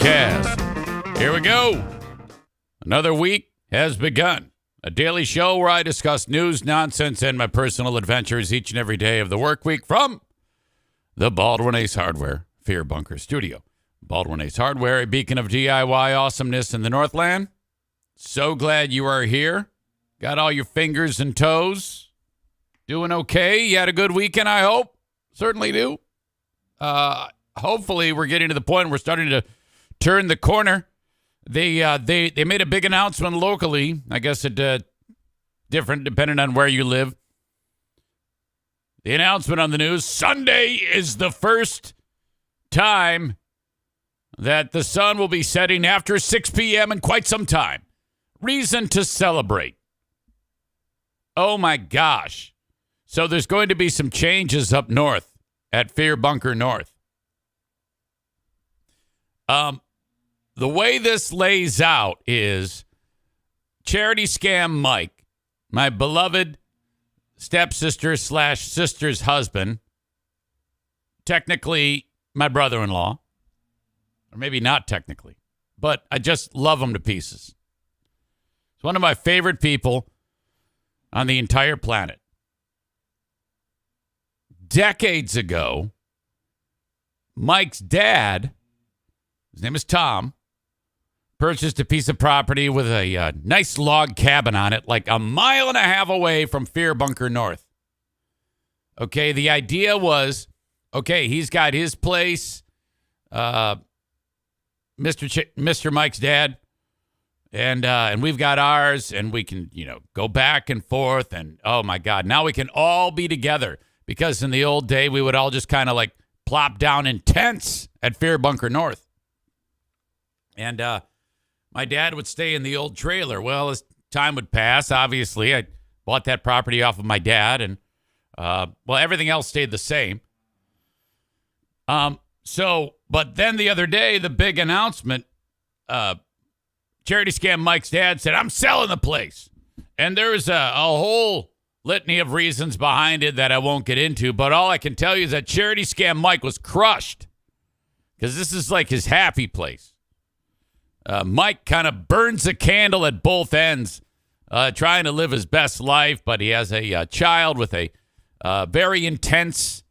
Podcast. Here we go. Another week has begun. A daily show where I discuss news, nonsense, and my personal adventures each and every day of the work week from the Baldwin Ace Hardware Fear Bunker Studio. Baldwin Ace Hardware, a beacon of DIY awesomeness in the Northland. So glad you are here. Got all your fingers and toes. Doing okay? You had a good weekend, I hope. Certainly do. Hopefully we're getting to the point where we're starting to turn the corner. They made a big announcement locally. I guess it different depending on where you live. The announcement on the news: Sunday is the first time that the sun will be setting after 6 p.m. in quite some time. Reason to celebrate. Oh my gosh. So there's going to be some changes up north at Fear Bunker North. The way this lays out is Charity Scam Mike, my beloved stepsister / sister's husband, technically my brother-in-law, or maybe not technically, but I just love him to pieces. He's one of my favorite people on the entire planet. Decades ago, Mike's dad, his name is Tom, purchased a piece of property with a nice log cabin on it, like a mile and a half away from Fear Bunker North. Okay, the idea was, okay, he's got his place, Mr. Mike's dad, and we've got ours, and we can, go back and forth, and oh my God, now we can all be together. Because in the old day, we would all just kind of like plop down in tents at Fear Bunker North. And my dad would stay in the old trailer. Well, as time would pass, obviously, I bought that property off of my dad. And, everything else stayed the same. But then the other day, the big announcement, Charity Scam Mike's dad said, I'm selling the place. And there's a whole litany of reasons behind it that I won't get into, but all I can tell you is that Charity Scam Mike was crushed because this is like his happy place. Mike kind of burns a candle at both ends, trying to live his best life, but he has a child with a very intense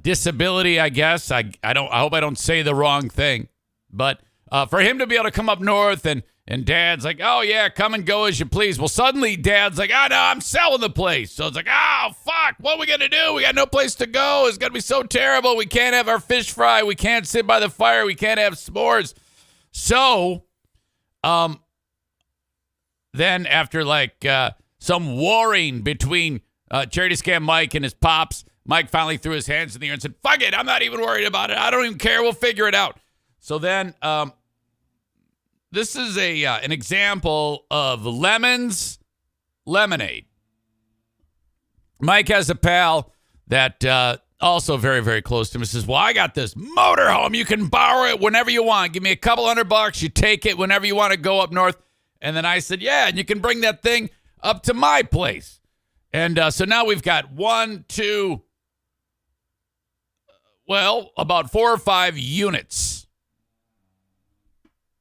disability, I guess. I hope I don't say the wrong thing, but for him to be able to come up north and Dad's like, oh, yeah, come and go as you please. Well, suddenly Dad's like, oh, no, I'm selling the place. So it's like, oh, fuck, what are we going to do? We got no place to go. It's going to be so terrible. We can't have our fish fry. We can't sit by the fire. We can't have s'mores. So then after some warring between Charity Scam Mike and his pops, Mike finally threw his hands in the air and said, fuck it, I'm not even worried about it. I don't even care. We'll figure it out. So then this is an example of lemons lemonade. Mike has a pal that also very, very close to him. He says, well, I got this motorhome. You can borrow it whenever you want. Give me a couple $100. You take it whenever you want to go up north. And then I said, yeah, and you can bring that thing up to my place. And so now we've got about 4 or 5 units.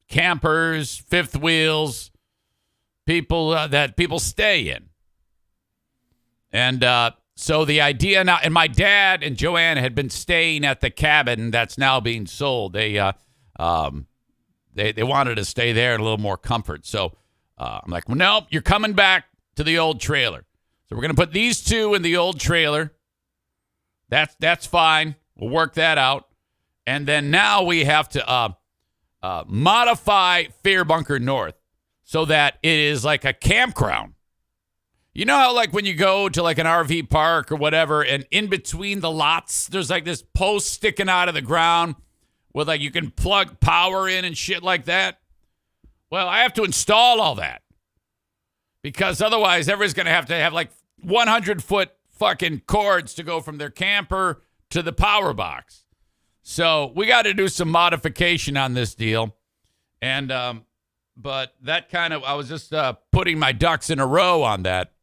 Campers, fifth wheels, people that people stay in. And so the idea now, and my dad and Joanne had been staying at the cabin that's now being sold. They wanted to stay there in a little more comfort. So I'm like, well, no, you're coming back to the old trailer. So we're going to put these two in the old trailer. That's fine. We'll work that out. And then now we have to modify Fear Bunker North so that it is like a campground. You know how like when you go to like an RV park or whatever, and in between the lots, there's like this post sticking out of the ground with like you can plug power in and shit like that? Well, I have to install all that because otherwise everybody's going to have like 100-foot fucking cords to go from their camper to the power box. So we got to do some modification on this deal. And, but that kind of, I was just putting my ducks in a row on that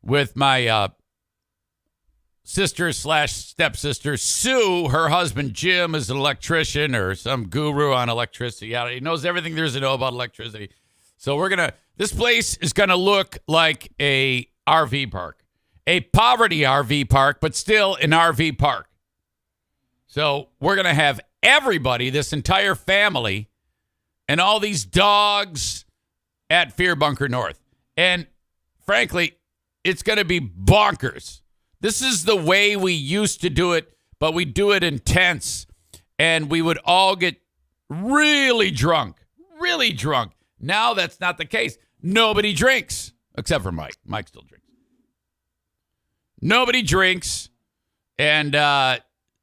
with my sister slash stepsister Sue, her husband Jim is an electrician or some guru on electricity. Yeah, he knows everything there is to know about electricity. So this place is gonna look like a RV park, a poverty RV park, but still an RV park. So we're gonna have everybody, this entire family, and all these dogs at Fear Bunker North. And frankly, it's gonna be bonkers. This is the way we used to do it, but we do it intense. And we would all get really drunk. Now that's not the case. Nobody drinks, except for Mike. Mike still drinks. Nobody drinks. And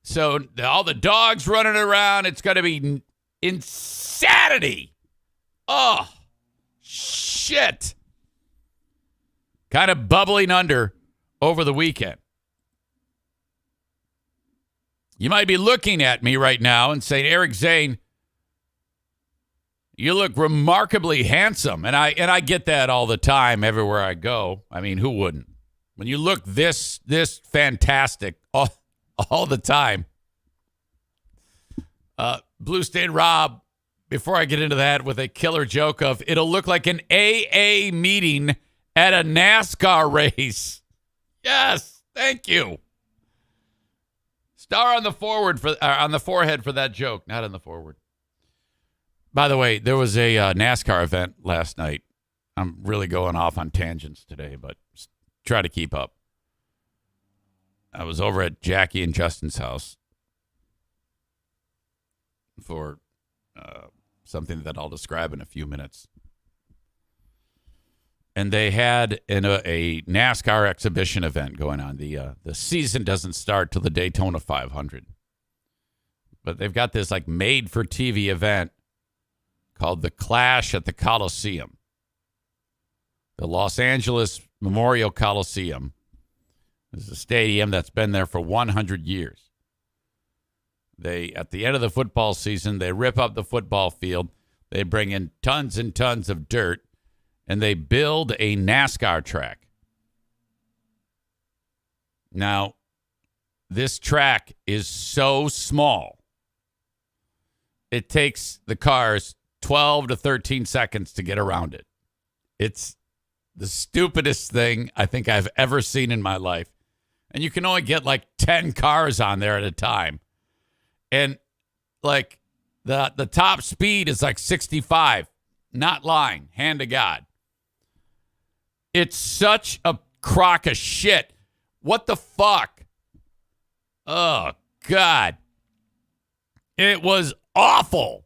so all the dogs running around, it's going to be insanity. Oh, shit. Kind of bubbling under over the weekend. You might be looking at me right now and saying, Eric Zane, you look remarkably handsome. And I get that all the time everywhere I go. I mean, who wouldn't? When you look this fantastic all the time. Blue State Rob, before I get into that with a killer joke of, it'll look like an AA meeting at a NASCAR race. Yes, thank you. Star on the forehead for that joke, not on the forward. By the way, there was a NASCAR event last night. I'm really going off on tangents today, but try to keep up. I was over at Jackie and Justin's house for something that I'll describe in a few minutes. And they had a NASCAR exhibition event going on. The season doesn't start till the Daytona 500. But they've got this like made-for-TV event called The Clash at the Coliseum. The Los Angeles Memorial Coliseum is a stadium that's been there for 100 years. At the end of the football season, they rip up the football field. They bring in tons and tons of dirt. And they build a NASCAR track. Now, this track is so small, it takes the cars 12 to 13 seconds to get around it. It's the stupidest thing I think I've ever seen in my life. And you can only get like 10 cars on there at a time. And like the top speed is like 65. Not lying. Hand to God. It's such a crock of shit. What the fuck? Oh, God. It was awful.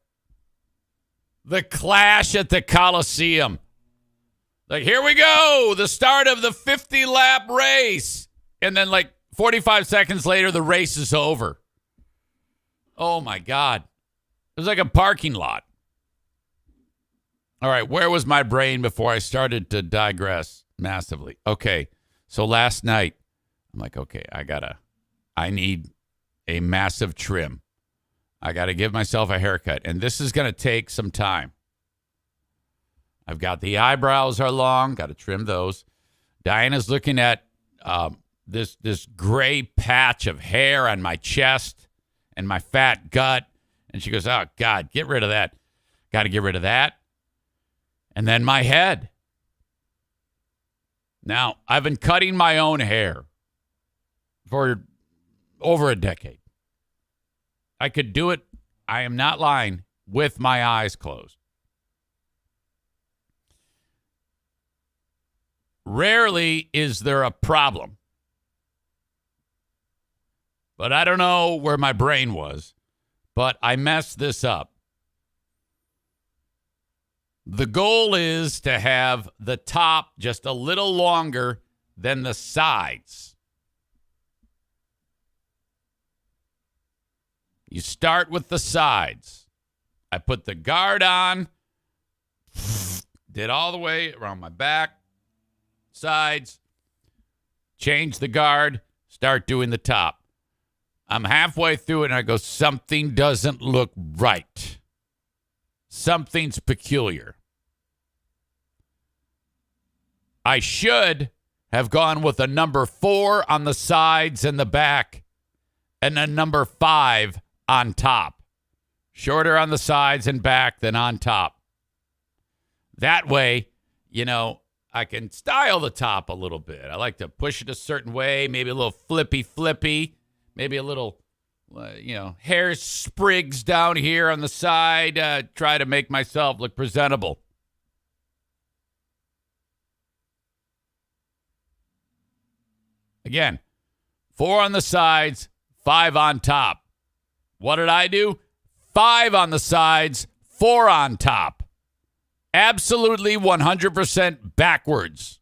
The Clash at the Coliseum. Like, here we go. The start of the 50-lap race. And then, like, 45 seconds later, the race is over. Oh, my God. It was like a parking lot. All right, where was my brain before I started to digress massively? Okay, so last night, I'm like, okay, I need a massive trim. I got to give myself a haircut, and this is going to take some time. I've got the eyebrows are long, got to trim those. Diana's looking at this gray patch of hair on my chest and my fat gut, and she goes, oh, God, get rid of that. Got to get rid of that. And then my head. Now, I've been cutting my own hair for over a decade. I could do it, I am not lying, with my eyes closed. Rarely is there a problem. But I don't know where my brain was, but I messed this up. The goal is to have the top just a little longer than the sides. You start with the sides. I put the guard on, did all the way around my back, sides, change the guard, start doing the top. I'm halfway through it and I go, something doesn't look right. Something's peculiar. I should have gone with a number 4 on the sides and the back and a number 5 on top. Shorter on the sides and back than on top. That way, I can style the top a little bit. I like to push it a certain way, maybe a little flippy, maybe a little, hair sprigs down here on the side. Try to make myself look presentable. Again, 4 on the sides, 5 on top. What did I do? 5 on the sides, 4 on top. Absolutely 100% backwards.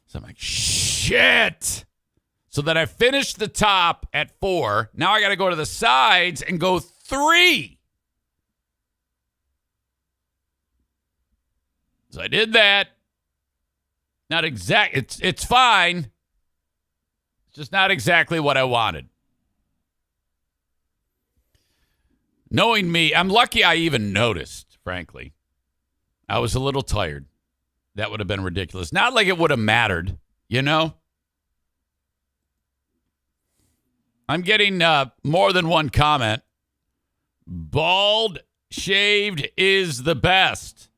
So I'm like, shit. So then I finished the top at 4. Now I got to go to the sides and go 3. So I did that. Not exact. It's fine. It's just not exactly what I wanted. Knowing me, I'm lucky I even noticed, frankly. I was a little tired. That would have been ridiculous. Not like it would have mattered, I'm getting more than one comment. Bald shaved is the best.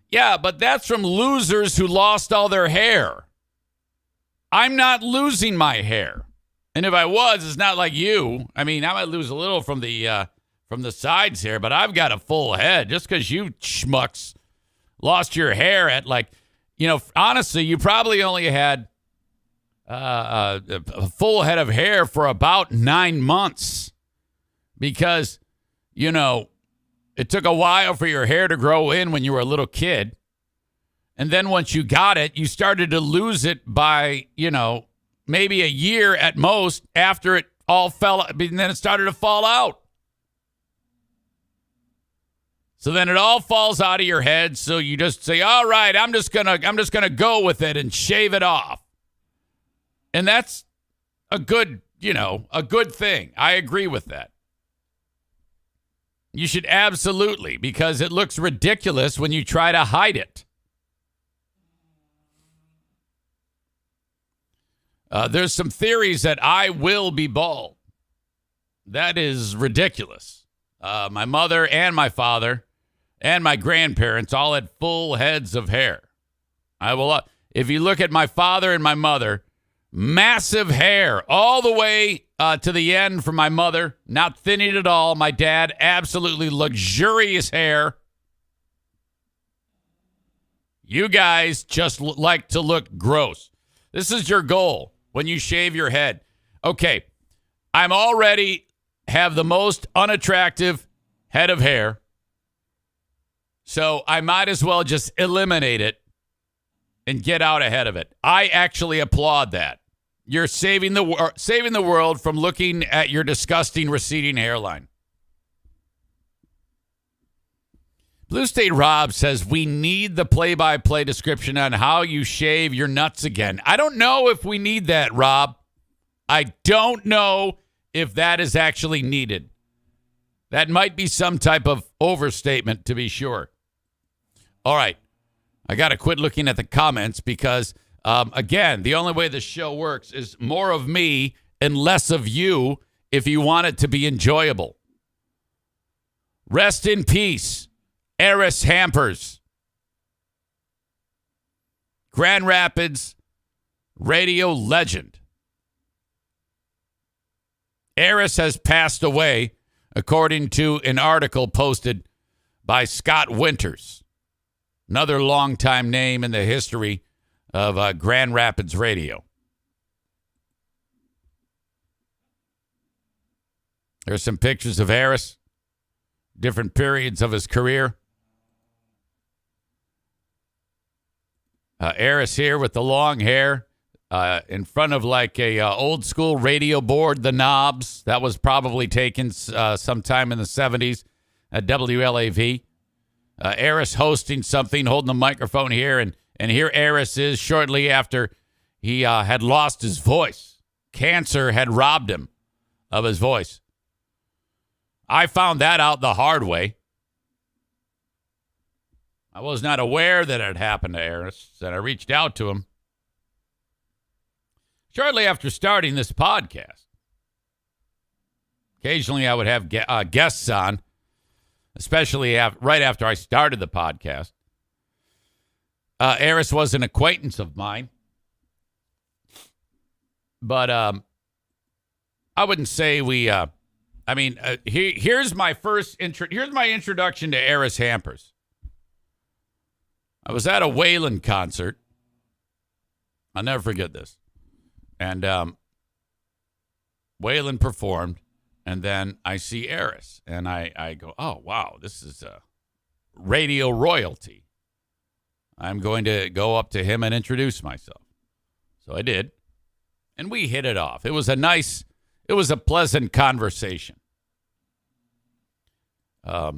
Yeah, but that's from losers who lost all their hair. I'm not losing my hair. And if I was, it's not like you. I mean, I might lose a little from the sides here, but I've got a full head. Just because you schmucks lost your hair at honestly, you probably only had a full head of hair for about 9 months because, it took a while for your hair to grow in when you were a little kid. And then once you got it, you started to lose it by, maybe a year at most after it all fell, and then it started to fall out. So then it all falls out of your head. So you just say, all right, I'm just gonna go with it and shave it off. And that's a good thing. I agree with that. You should absolutely, because it looks ridiculous when you try to hide it. There's some theories that I will be bald. That is ridiculous. My mother and my father and my grandparents all had full heads of hair. If you look at my father and my mother, massive hair all the way to the end for my mother, not thinning at all. My dad, absolutely luxurious hair. You guys just like to look gross. This is your goal when you shave your head. Okay, I'm already have the most unattractive head of hair, so I might as well just eliminate it and get out ahead of it. I actually applaud that. You're saving the world from looking at your disgusting receding hairline. Blue State Rob says we need the play-by-play description on how you shave your nuts again. I don't know if we need that, Rob. I don't know if that is actually needed. That might be some type of overstatement, to be sure. All right. I got to quit looking at the comments because, again, the only way the show works is more of me and less of you if you want it to be enjoyable. Rest in peace, Eris Hampers. Grand Rapids radio legend. Eris has passed away, according to an article posted by Scott Winters, another longtime name in the history of Grand Rapids radio. There's some pictures of Eris, different periods of his career. Eris here with the long hair in front of like a old school radio board, the knobs. That was probably taken sometime in the 70s at WLAV. Eris hosting something, holding the microphone here, and here Eris is shortly after he had lost his voice. Cancer had robbed him of his voice. I found that out the hard way. I was not aware that it had happened to Eris, and I reached out to him. shortly after starting this podcast. Occasionally, I would have guests on, especially right after I started the podcast. Eris was an acquaintance of mine, but I wouldn't say we. Here's my first Here's my introduction to Eris Hampers. I was at a Waylon concert. I'll never forget this. And Waylon performed, and then I see Eris, and I go, oh, wow, this is radio royalty. I'm going to go up to him and introduce myself. So I did, and we hit it off. It was a pleasant conversation. I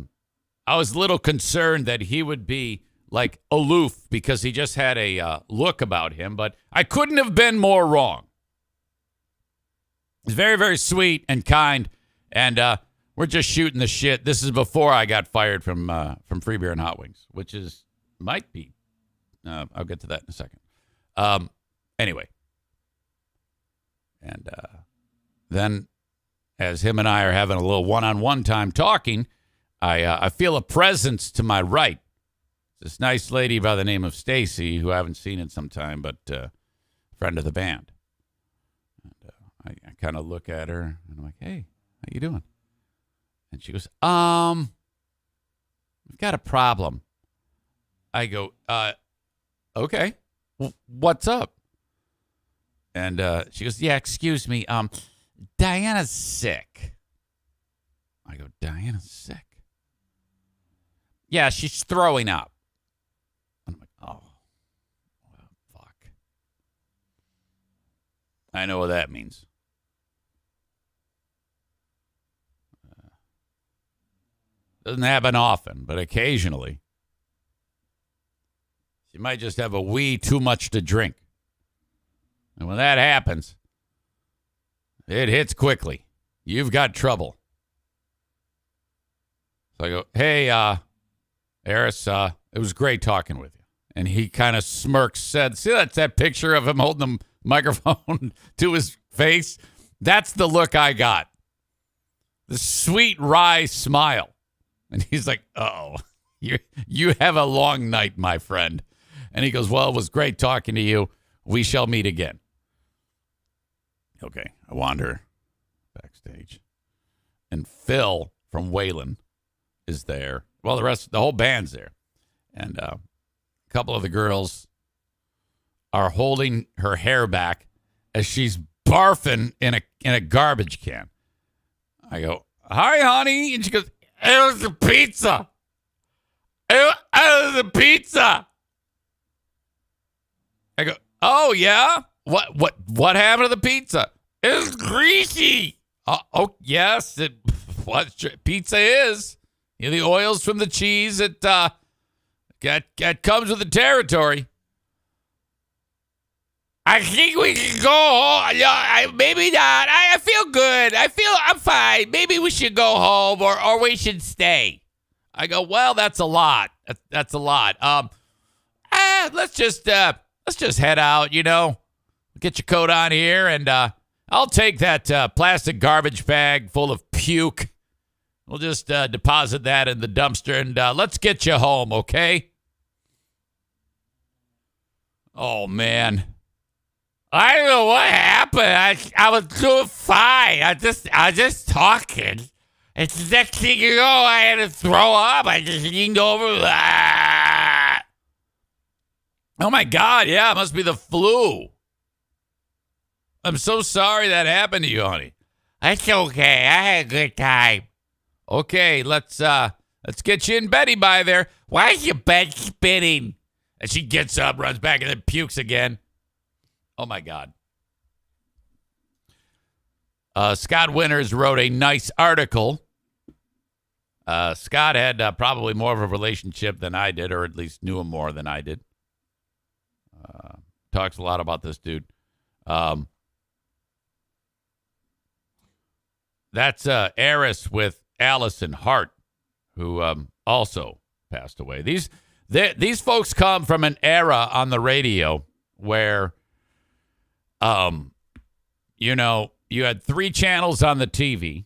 was a little concerned that he would be like aloof because he just had a look about him, but I couldn't have been more wrong. He's very, very sweet and kind, and we're just shooting the shit. This is before I got fired from Free Beer and Hot Wings, which might be. I'll get to that in a second. Anyway, and then as him and I are having a little one-on-one time talking, I feel a presence to my right. This nice lady by the name of Stacy, who I haven't seen in some time, but friend of the band. And I kind of look at her, and I'm like, hey, how you doing? And she goes, we've got a problem. I go, okay, what's up? And she goes, yeah, excuse me, Diana's sick. I go, Diana's sick? Yeah, she's throwing up. And I'm like, oh, well, fuck. I know what that means. Doesn't happen often, but occasionally. She might just have a wee too much to drink. And when that happens, it hits quickly. You've got trouble. So I go, hey, Eris, it was great talking with you. And he kind of smirks, said, see that picture of him holding the microphone to his face? That's the look I got. The sweet, wry smile. And he's like, uh-oh, you have a long night, my friend. And he goes, well, it was great talking to you. We shall meet again. Okay, I wander backstage. And Phil from Waylon is there. Well, the whole band's there. And a couple of the girls are holding her hair back as she's barfing in a garbage can. I go, hi, honey. And she goes, it was the pizza. It was the pizza. I go, oh, yeah? What happened to the pizza? It was greasy. Oh, yes, what pizza is. You know, the oils from the cheese, it comes with the territory. I think we can go home. Maybe not. I feel good. I'm fine. Maybe we should go home or we should stay. I go, well, that's a lot. That's a lot. Let's just head out, you know. Get your coat on here, and I'll take that plastic garbage bag full of puke. We'll just deposit that in the dumpster, and let's get you home, okay? Oh, man. I don't know what happened. I was doing fine. I just talking. And the next thing you know, I had to throw up. I just leaned over. Ah! Oh, my God. Yeah, it must be the flu. I'm so sorry that happened to you, honey. That's okay. I had a good time. Okay, let's get you and Betty by there. Why is your bed spinning? And she gets up, runs back, and then pukes again. Oh, my God. Scott Winters wrote a nice article. Scott had probably more of a relationship than I did, or at least knew him more than I did. Talks a lot about this dude. That's Eris with Allison Hart, who also passed away. These folks come from an era on the radio where you had 3 channels on the TV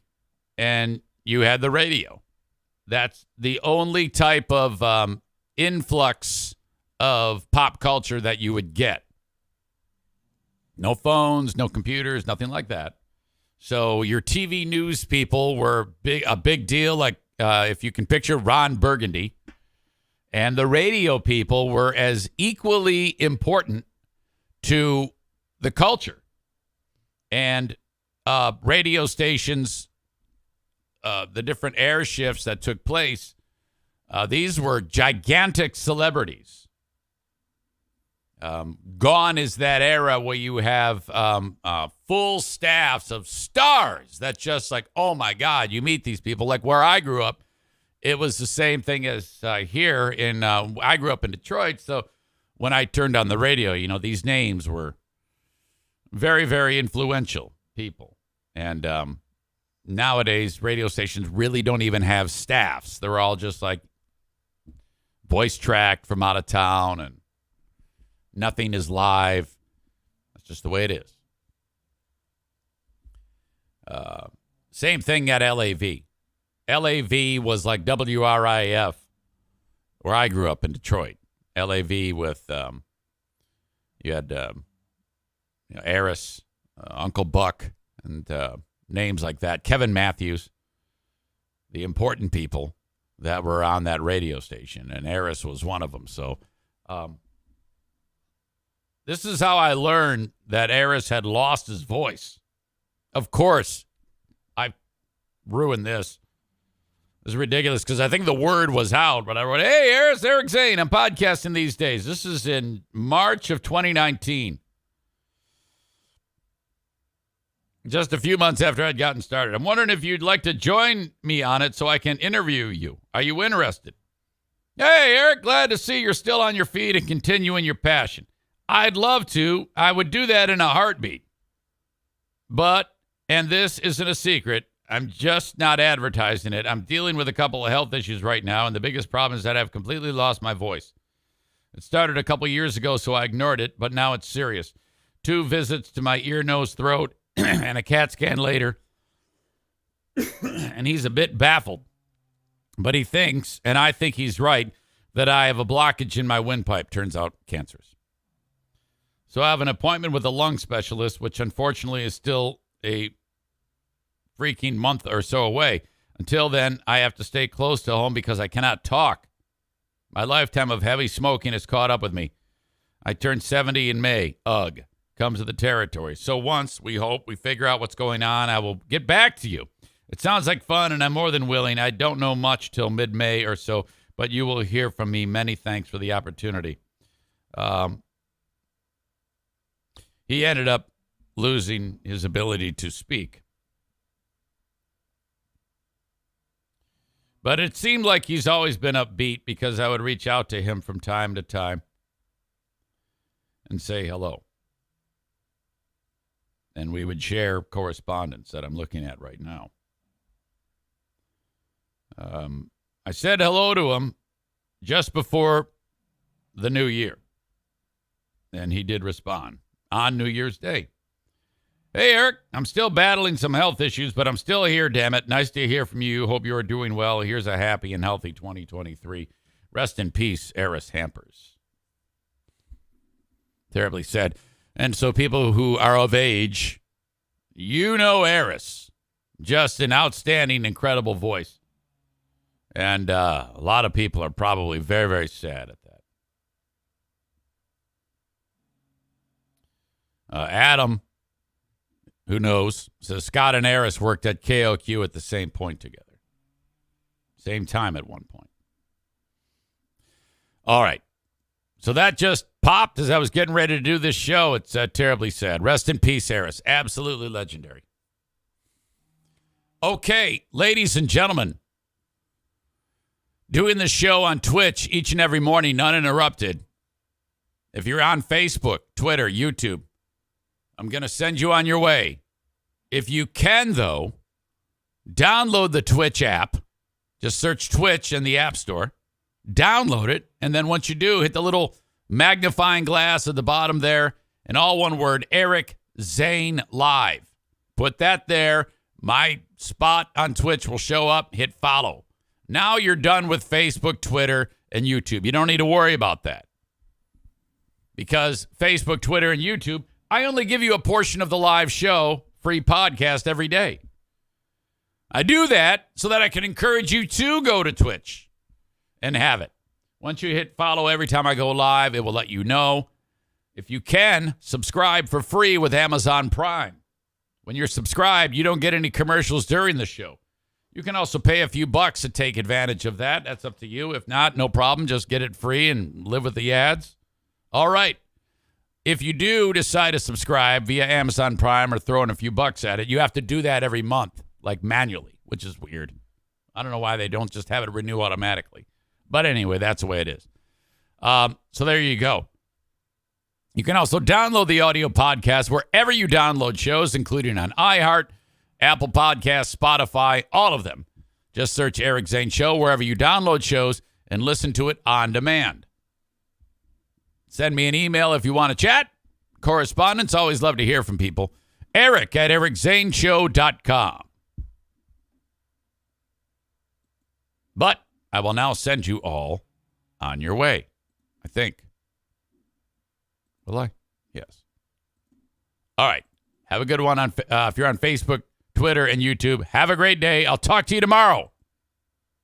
and you had the radio. That's the only type of influx of pop culture that you would get. No phones, no computers, nothing like that. So your TV news people were a big deal, like if you can picture Ron Burgundy. And the radio people were as equally important to the culture. And radio stations, the different air shifts that took place, these were gigantic celebrities. Gone is that era where you have full staffs of stars that just like, oh my God, you meet these people. Like where I grew up, it was the same thing as here in, I grew up in Detroit. So when I turned on the radio, these names were very, very influential people. And nowadays, radio stations really don't even have staffs. They're all just like voice tracked from out of town and nothing is live. That's just the way it is. Same thing at LAV. LAV was like WRIF, where I grew up in Detroit. LAV with, you had Eris, Uncle Buck, and names like that. Kevin Matthews, the important people that were on that radio station, and Eris was one of them. So this is how I learned that Eris had lost his voice. Of course, I ruined this. It was ridiculous because I think the word was out, but I wrote, hey, Eric Zane, I'm podcasting these days. This is in March of 2019. Just a few months after I'd gotten started. I'm wondering if you'd like to join me on it so I can interview you. Are you interested? Hey, Eric, glad to see you're still on your feet and continuing your passion. I'd love to. I would do that in a heartbeat. But, and this isn't a secret, I'm just not advertising it. I'm dealing with a couple of health issues right now, and the biggest problem is that I've completely lost my voice. It started a couple years ago, so I ignored it, but now it's serious. 2 visits to my ear, nose, throat, and a CAT scan later, and he's a bit baffled. But he thinks, and I think he's right, that I have a blockage in my windpipe. Turns out cancerous. So I have an appointment with a lung specialist, which unfortunately is still a freaking month or so away. Until then, I have to stay close to home because I cannot talk. My lifetime of heavy smoking has caught up with me. I turned 70 in May. Ugh. Comes to the territory. So once we hope we figure out what's going on, I will get back to you. It sounds like fun, and I'm more than willing. I don't know much till mid-May or so, but you will hear from me. Many thanks for the opportunity. He ended up losing his ability to speak. But it seemed like he's always been upbeat because I would reach out to him from time to time and say hello. And we would share correspondence that I'm looking at right now. I said hello to him just before the new year. And he did respond on New Year's Day. Hey, Eric, I'm still battling some health issues, but I'm still here, damn it. Nice to hear from you. Hope you are doing well. Here's a happy and healthy 2023. Rest in peace, Eris Hampers. Terribly sad. And so people who are of age, Eris. Just an outstanding, incredible voice. And a lot of people are probably very, very sad at that. Adam, who knows, says Scott and Eris worked at KOQ at the same point together. Same time at one point. All right. So that just popped as I was getting ready to do this show. It's terribly sad. Rest in peace, Eris. Absolutely legendary. Okay, ladies and gentlemen. Doing the show on Twitch each and every morning, uninterrupted. If you're on Facebook, Twitter, YouTube, I'm going to send you on your way. If you can, though, download the Twitch app. Just search Twitch in the App Store. Download it, and then once you do, hit the little magnifying glass at the bottom there, and all one word, Eric Zane Live. Put that there. My spot on Twitch will show up. Hit follow. Now you're done with Facebook, Twitter, and YouTube. You don't need to worry about that. Because Facebook, Twitter, and YouTube, I only give you a portion of the live show, free podcast every day. I do that so that I can encourage you to go to Twitch and have it. Once you hit follow every time I go live, it will let you know. If you can, subscribe for free with Amazon Prime. When you're subscribed, you don't get any commercials during the show. You can also pay a few bucks to take advantage of that. That's up to you. If not, no problem. Just get it free and live with the ads. All right. If you do decide to subscribe via Amazon Prime or throw in a few bucks at it, you have to do that every month, like manually, which is weird. I don't know why they don't just have it renew automatically. But anyway, that's the way it is. So there you go. You can also download the audio podcast wherever you download shows, including on iHeart, Apple Podcasts, Spotify, all of them. Just search Eric Zane Show wherever you download shows and listen to it on demand. Send me an email if you want to chat. Correspondence, always love to hear from people. Eric at ericzaneshow.com. But I will now send you all on your way, I think. Will I? Yes. All right. Have a good one if you're on Facebook, Twitter, and YouTube. Have a great day. I'll talk to you tomorrow.